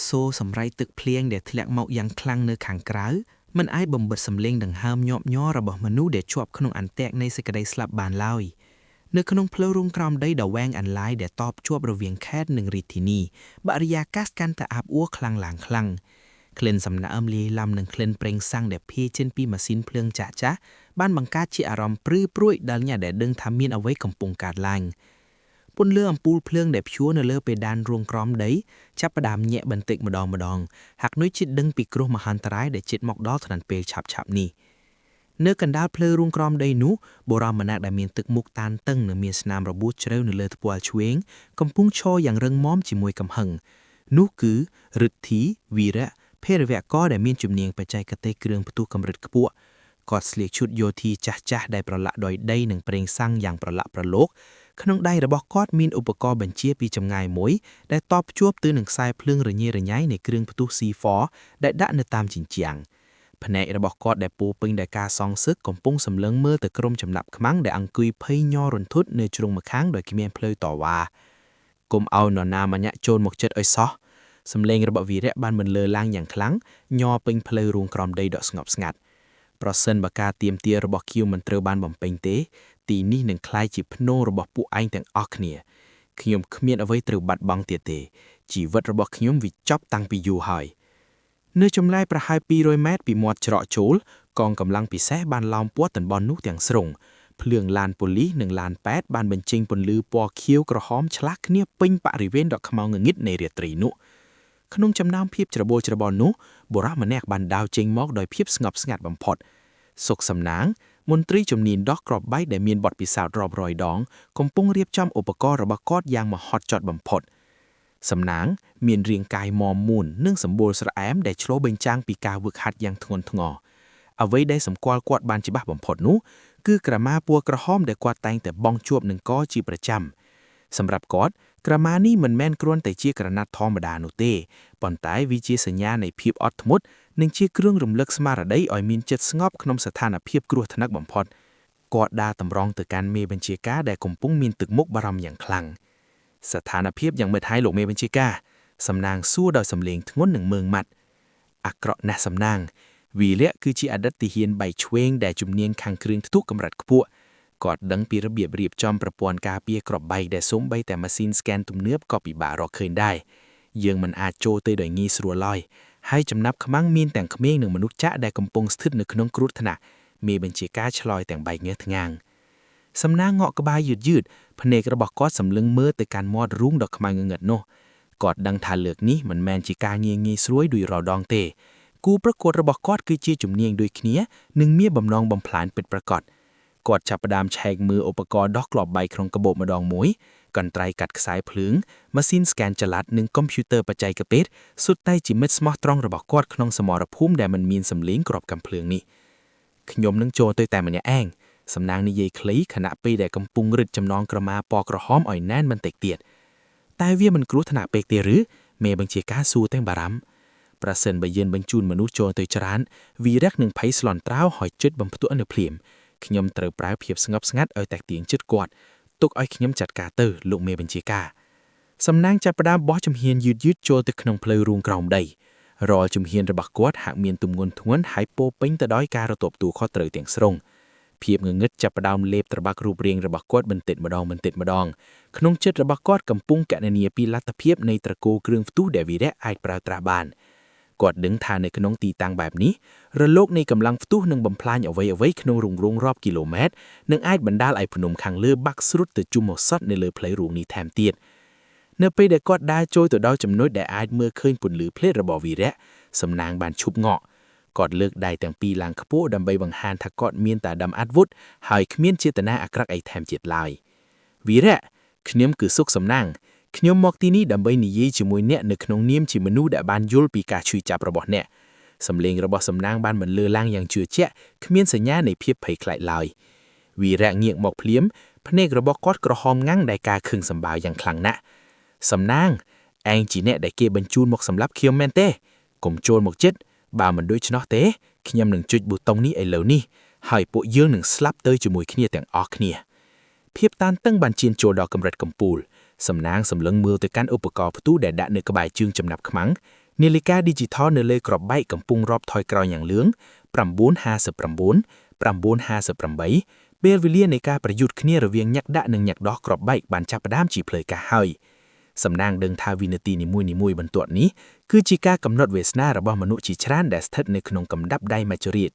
សូសម្រៃទឹកភ្លៀងដែលធ្លាក់មកយ៉ាងខ្លាំងនៅខាងក្រៅមិនអាចបំបិទសំឡេងដង្ហើមញាប់ញ័ររបស់មនុស្សដែលជាប់ក្នុងអន្ទាក់នៃសេចក្តីស្លាប់បានឡើយនៅក្នុងផ្លូវរូងក្រោមដីដ៏វែងអន្លាយដែលតបជាប់រវាងខេត្តនិងរាជធានីបរិយាកាសកាន់តែអាប់អួរខ្លាំងឡើងខ្លាំងក្លិនសំណើមលាយឡំនឹងក្លិនប្រេងសាំងដែលភាយចេញពីម៉ាស៊ីនភ្លើងចាស់ៗបានបង្កើតជាអារម្មណ៍ព្រឺព្រួយដល់អ្នកដែលដឹងថាមានអ្វីកំពុងកើតឡើងពន្លឺអំពូលភ្លើងដែលព្យួរនៅលើពេដានរូងក្រោមដីចាប់ផ្ដើមញាក់បន្តិចម្ដងហាក់ដូចជាដឹងពីគ្រោះមហន្តរាយដែលជិតមកដល់ថ្នានពេលឆាប់ៗនេះនៅកណ្ដាលផ្លូវរូងក្រោមដីនោះបុរសម្នាក់ដែលមានទឹកមុខតានតឹងនិងមានស្នាមរបួសជ្រៅនៅលើថ្ពាល់ឆ្វេងកំពុងឈរយ៉ាងរឹងមាំជាមួយកំហឹងនោះគឺរិទ្ធីវីរៈភេរវករដែលមានជំនាញបច្ចេកទេសគ្រឿងផ្ទុះកម្រិតខ្ពស់គាត់ស្លៀកឈុតយោធាចាស់ៗដែលប្រឡាក់ដោយដីនិងប្រេងសាំងយ៉ាងប្រឡាក់ប្រឡូកក្នុងដៃរបស់គាត់មានឧបករណ៍បញ្ជាពីចម្ងាយមួយដែលតភ្ជាប់ទៅនឹងខ្សែភ្លើងរញ៉េរញ៉ៃនៃគ្រឿងផ្ទុះ C4 ដែលដាក់នៅតាមជញ្ជាំងភ្នែករបស់គាត់ដែលពោពេញដោយការសងសឹកកំពុងសម្លឹងមើលទៅក្រុមចំណាប់ខ្មាំងដែលអង្គុយភ័យញ័ររន្ធត់នៅជ្រុងម្ខាងដោយគ្មានផ្លូវតវ៉ាកុំឲ្យនរណាម្នាក់ចូលមកចិត្តឲ្យសោះសំឡេងរបស់វីរៈបានបន្លឺឡើងយ៉ាងខ្លាំងញ័រពេញផ្លូវរូងក្រោមដីដ៏ស្ងប់ស្ងាត់ប្រសិនបើការទៀមទារបស់គៀវមិនត្រូវបានបំពេញទេទីនេះនឹងក្លាយជាភ្នូររបស់ពួកឯងទាំងអស់គ្នាខ្ញុំគ្មានអ្វីត្រូវបាត់បង់ទៀតទេជីវិតរបស់ខ្ញុំវាចប់តាំងពីយូរហើយនៅចម្ងាយប្រហែល200ម៉ែត្រពីមាត់ច្រកចូលកងកម្លាំងពិសេសបានឡោមព័ទ្ធតំបន់នោះទាំងស្រុងភ្លើងឡានប៉ូលីសនិងឡានប៉ែតបានបញ្ចេញពន្លឺពណ៌ខៀវក្រហមឆ្លាស់គ្នាពេញបរិវេណដ៏ខ្មៅងងឹតនៃរាត្រីនោះក្នុងចំណោមភាពច្របូរច្របល់នោះបុរសម្នាក់បានដាវចេញមកដោយភាពស្ងប់ស្ងាត់បំផុតសុខសំណាងមន្ត្រីជំនាញដោះគ្រាប់បែកដែលមានបទពិសោធន៍រាប់រយដងកំពុងរៀបចំឧបករណ៍របស់គាត់យ៉ាងមហត់ចត់បំផុតសំណាងមានរាងកាយមាំមួននិងសម្បូរស្រអែមដែលឆ្លុះបញ្ចាំងពីការវឹកហាត់យ៉ាងធ្ងន់ធ្ងរអ្វីដែលសម្គាល់គាត់បានច្បាស់បំផុតនោះគឺក្រមាពណ៌ក្រហមដែលគាត់តែងតែបង់ជាប់នឹងកជាប្រចាំសម្រាប់គាត់ក្រមានេះមិនមែនគ្រាន់តែជាក្រណាត់ធម្មតានោះទេប៉ុន្តែវាជាសញ្ញានៃភាពអត់ធ្មត់និងជាគ្រឿងរំលឹកស្មារតីឲ្យមានចិត្តស្ងប់ក្នុងស្ថានភាពគ្រោះថ្នាក់បំផុតគាត់ដើរតម្រង់ទៅកាន់មេបញ្ជាការដែលកំពុងមានទឹកមុខបារម្ភយ៉ាងខ្លាំងស្ថានភាពយ៉ាងម៉េចហើយលោកមេបញ្ជាការសំណាងសួរដោយសំឡេងធ្ងន់និងមើងម៉ាត់អាក្រក់ណាស់សំណាងវីរៈគឺជាអតីតទាហានបៃឆ្វេងដែលជំនាញខាងគ្រឿងផ្ទុះកម្រិតខ្ពស់គាត់ដឹងពីរបៀបរៀបចំប្រព័ន្ធការពារគ្រាប់បែកដែលសូម្បីតែម៉ាស៊ីនស្កេនទំនើបក៏ពិបាករកឃើញដែរយើងមិនអាចចូលទៅដោយងាយស្រួលឡើយហើយចំណាប់ខ្មាំងមានទាំងក្មេងនិងមនុស្សចាស់ដែលកំពុងស្ថិតនៅក្នុងគ្រោះថ្នាក់មេបញ្ជាការឆ្លើយទាំងបែកញើសថ្ងាងសំណាងងក់ក្បាលយឺតភ្នែករបស់គាត់សម្លឹងមើលទៅកាន់មាត់រូងដ៏ខ្មៅងងឹតនោះគាត់ដឹងថាលើកនេះមិនមែនជាការងាយស្រួលដូចរាល់ដងទេគូប្រកួតរបស់គាត់គឺជាជំនាញដូចគ្នានិងមានបំណងបំផ្លាញពិតប្រាកដគាត់ចាប់ផ្ដើមឆែកមើលឧបករណ៍ដោះគ្រាប់បែកក្នុងកាបូបម្ដងមួយកន្ត្រៃកាត់ខ្សែភ្លើងម៉ាស៊ីនស្កេនចល័តនិងកុំព្យូទ័របច្ចេកទេសសុទ្ធតែជាមិត្តស្មោះត្រង់របស់គាត់ក្នុងសមរភូមិដែលមិនមានសម្លេងគ្រាប់កាំភ្លើងនេះខ្ញុំនឹងចូលទៅតែម្នាក់ឯងសំណាងនិយាយខ្លីខណៈពេលដែលកំពុងរឹតចំណងក្រមាពណ៌ក្រហមឲ្យណែនបន្តិចទៀតតែវាមិនគ្រោះថ្នាក់ពេកទេឬមេបញ្ជាការសួរទាំងបារម្ភប្រសិនបើយើងបញ្ជូនមនុស្សចូលទៅច្រើនវីរៈនឹងភ័យស្លន់ត្រាវហើយជិតបំផ្ទុះនៅភ្លាមខ្ញុំត្រូវប្រើភាពស្ងប់ស្ងាត់ឲ្យតែទៀងជិតគាត់ទុកឲ្យខ្ញុំចាត់ការទៅលោកមេបញ្ជាការសំណាងចាប់ផ្ដើមបោះជំហានយឺតចូលទៅក្នុងផ្លូវរូងក្រោមដីរាល់ជំហានរបស់គាត់ហាក់មានទម្ងន់ធ្ងន់ហើយពោពេញទៅដោយការរតបទូខុសត្រូវទាំងស្រុងភាពងងឹតចាប់ផ្ដើមលេបត្របាក់រូបរាងរបស់គាត់បន្តិចម្ដងក្នុងចិត្តរបស់គាត់កំពុងកណនាពីលទ្ធភាពនៃត្រកូលគ្រឿងផ្ទុះដែលវីរៈអាចប្រើប្រាស់បានគាត់ដឹងថានៅក្នុងទីតាំងបែបនេះរលកនៃកម្លាំងផ្ទុះនឹងបំផ្លាញអ្វីៗក្នុងរង្វង់រាប់គីឡូម៉ែត្រនិងអាចបណ្ដាលឲ្យភ្នំខាងលើបាក់ស្រុតទៅជុំមកសត់នៅលើផ្លូវរូងនេះថែមទៀតនៅពេលដែលគាត់ដើរចូលទៅដល់ចំណុចដែលអាចមើលឃើញពន្លឺភ្លែតរបស់វីរៈសំណាងបានឈប់ងក់គាត់លើកដៃទាំងពីរឡើងខ្ពស់ដើម្បីបង្ហាញថាគាត់មានតែដំអាត់វុធហើយគ្មានចេតនាអាក្រក់អីថែមទៀតឡើយវីរៈខ្ញុំគឺសុខសំណាងខ្ញុំមកទីនេះដើម្បីនិយាយជាមួយអ្នកនៅក្នុងនាមជាមនុស្សដែលបានយល់ពីការឈឺចាប់របស់អ្នកសំឡេងរបស់សំណាងបានបន្លឺឡើងយ៉ាងជឿជាក់គ្មានសញ្ញានៃភាពភ័យខ្លាចឡើយវីរៈងាកមកភ្លាមភ្នែករបស់គាត់ក្រហមងាំងដោយការខឹងសម្បាវយ៉ាងខ្លាំងណាស់សំណាងឯងជាអ្នកដែលគេបញ្ជូនមកសម្លាប់ខ្ញុំមែនទេកុំចូលមកជិតបើមិនដូច្នោះទេខ្ញុំនឹងចុចប៊ូតុងនេះឥឡូវនេះហើយពួកយើងនឹងស្លាប់ទៅជាមួយគ្នាទាំងអស់គ្នាភាពតានតឹងបានឈានចូលដល់កម្រិតកំពូលសំណាងសម្លឹងមើលទៅកាន់ឧបករណ៍ផ្ទុះដែលដាក់នៅក្បែរជើងចំណាប់ខ្មាំង នាฬิកាឌីជីថលនៅលើក្របបែកកំពុងរាប់ថយក្រោយយ៉ាងលឿង 9:59 9:58 ពេលវេលានៃការប្រយុទ្ធគ្នារវាងញឹកដាក់និងញឹកដោះក្របបែកបានចាប់ផ្ដើមជាផ្លូវការហើយសំណាងដឹងថាវិនាទីនីមួយៗបន្ទាត់នេះគឺជាការកំណត់វាសនារបស់មនុស្សជាច្រើនដែលស្ថិតនៅក្នុងកម្ដាប់ដៃមច្ចុរាជ